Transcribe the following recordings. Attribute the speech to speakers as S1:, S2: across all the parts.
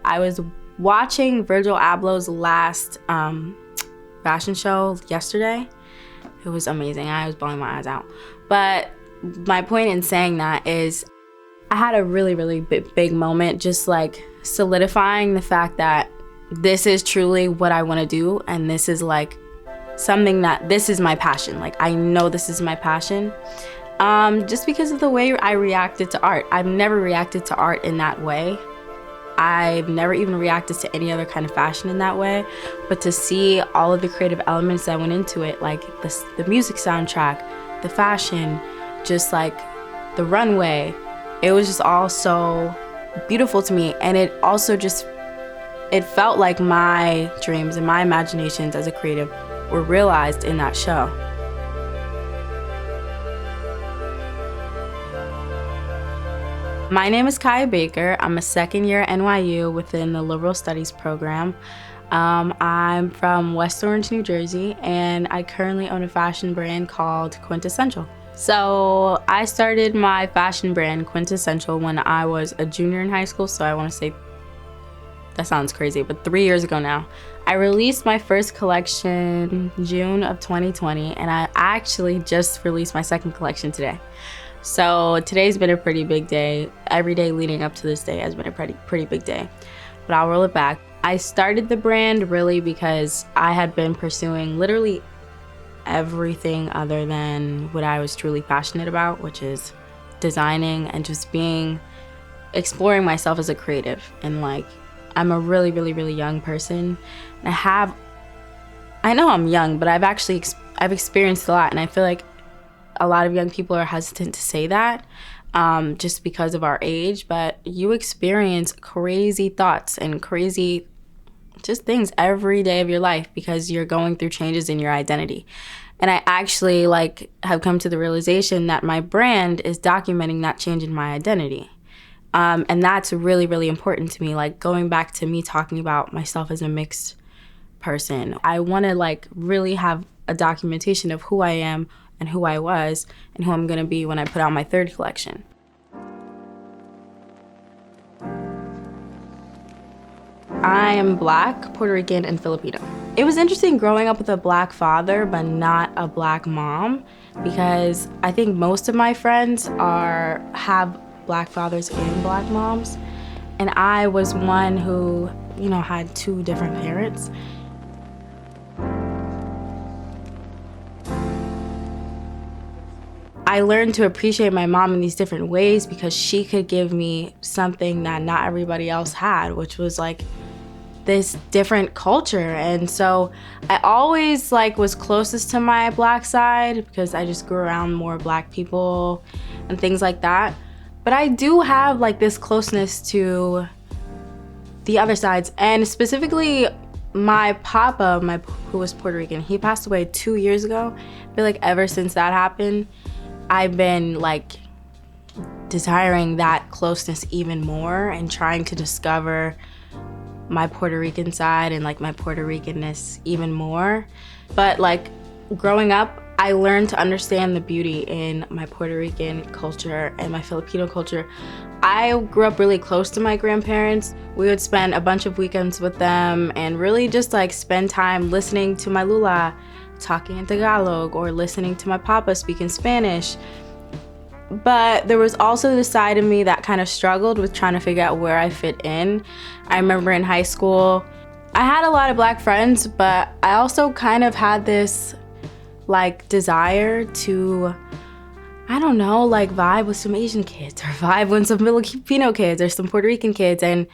S1: I was watching Virgil Abloh's last fashion show yesterday. It was amazing. I was bawling my eyes out. But my point in saying that is I had a really, really big moment, just like solidifying the fact that this is truly what I want to do, and this is like something that this is my passion. Like, I know this is my passion. Just because of the way I reacted to art. I've never reacted to art in that way. I've never even reacted to any other kind of fashion in that way. But to see all of the creative elements that went into it, like the music soundtrack, the fashion, just like the runway, it was just all so beautiful to me. And it also just, it felt like my dreams and my imaginations as a creative were realized in that show. My name is Kaia Baker. I'm a second-year NYU within the Liberal Studies program. I'm from West Orange, New Jersey, and I currently own a fashion brand called Quintessential. So I started my fashion brand, Quintessential, when I was a junior in high school, so I want to say, that sounds crazy, but 3 years ago now. I released my first collection June of 2020, and I actually just released my second collection today. So today's been a pretty big day. Every day leading up to this day has been a pretty big day, but I'll roll it back. I started the brand really because I had been pursuing literally everything other than what I was truly passionate about, which is designing and just exploring myself as a creative. And like, I'm a really, really, really young person. And I know I'm young, but I've experienced a lot, and I feel like a lot of young people are hesitant to say that just because of our age, but you experience crazy thoughts and crazy just things every day of your life because you're going through changes in your identity. And I actually have come to the realization that my brand is documenting that change in my identity. And that's really, really important to me. Like, going back to me talking about myself as a mixed person, I want to really have a documentation of who I am and who I was and who I'm gonna be when I put out my third collection. I am Black, Puerto Rican, and Filipino. It was interesting growing up with a Black father but not a Black mom, because I think most of my friends have Black fathers and Black moms, and I was one who, had two different parents. I learned to appreciate my mom in these different ways because she could give me something that not everybody else had, which was this different culture. And so I always was closest to my Black side because I just grew around more Black people and things like that. But I do have this closeness to the other sides, and specifically my papa, who was Puerto Rican, he passed away 2 years ago. I feel like ever since that happened, I've been desiring that closeness even more and trying to discover my Puerto Rican side and my Puerto Ricanness even more. But growing up, I learned to understand the beauty in my Puerto Rican culture and my Filipino culture. I grew up really close to my grandparents. We would spend a bunch of weekends with them and really just spend time listening to my lula talking in Tagalog or listening to my papa speaking Spanish. But there was also the side of me that kind of struggled with trying to figure out where I fit in. I remember in high school, I had a lot of Black friends, but I also kind of had this desire to, vibe with some Asian kids or vibe with some Filipino kids or some Puerto Rican kids. And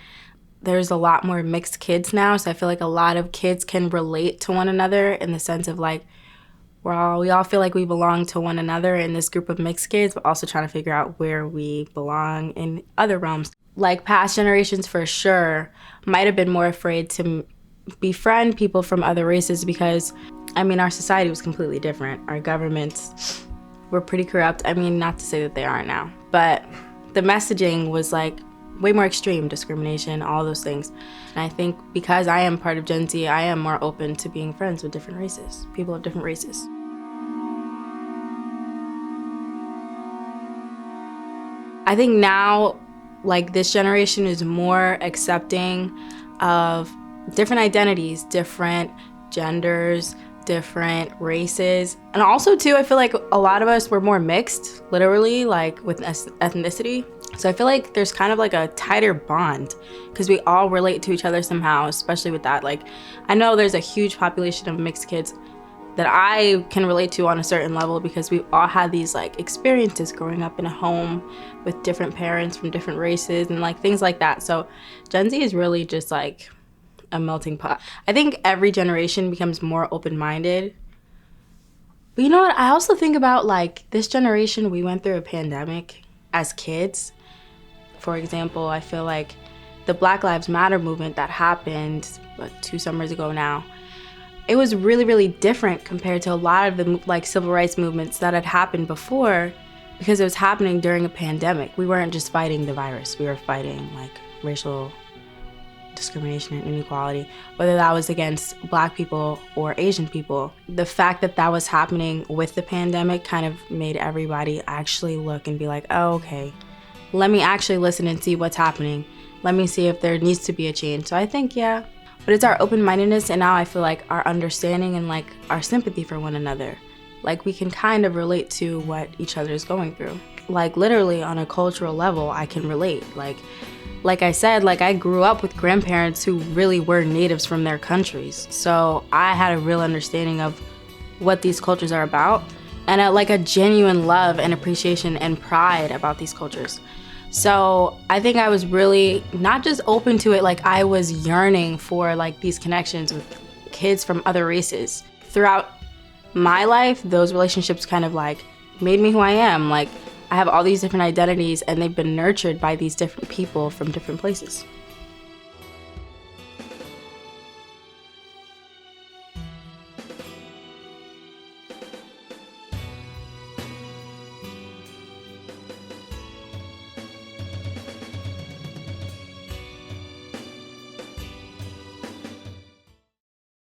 S1: there's a lot more mixed kids now, so I feel a lot of kids can relate to one another in the sense of we all feel like we belong to one another in this group of mixed kids, but also trying to figure out where we belong in other realms. Past generations for sure might have been more afraid to befriend people from other races because, our society was completely different. Our governments were pretty corrupt. Not to say that they aren't now, but the messaging was way more extreme, discrimination, all those things. And I think because I am part of Gen Z, I am more open to being friends with different races, people of different races. I think now like this generation is more accepting of different identities, different genders, different races. And also too, I feel like a lot of us were more mixed, literally, like with ethnicity. So I feel like there's kind of like a tighter bond because we all relate to each other somehow, especially with that. Like, I know there's a huge population of mixed kids that I can relate to on a certain level because we've all had these like experiences growing up in a home with different parents from different races and like things like that. So Gen Z is really just like a melting pot. I think every generation becomes more open-minded. But you know what? I also think about like this generation, we went through a pandemic as kids. For example, I feel like the Black Lives Matter movement that happened 2 summers ago now, it was really, really different compared to a lot of the like civil rights movements that had happened before because it was happening during a pandemic. We weren't just fighting the virus, we were fighting like racial discrimination and inequality, whether that was against Black people or Asian people. The fact that that was happening with the pandemic kind of made everybody actually look and be like, oh, okay, let me actually listen and see what's happening. Let me see if there needs to be a change. So I think, yeah, but it's our open-mindedness, and now I feel like our understanding and like our sympathy for one another. Like we can kind of relate to what each other is going through. Like literally on a cultural level, I can relate. Like I said, like I grew up with grandparents who really were natives from their countries. So I had a real understanding of what these cultures are about and like a genuine love and appreciation and pride about these cultures. So I think I was really not just open to it, like I was yearning for like these connections with kids from other races. Throughout my life, those relationships kind of like made me who I am. Like I have all these different identities and they've been nurtured by these different people from different places.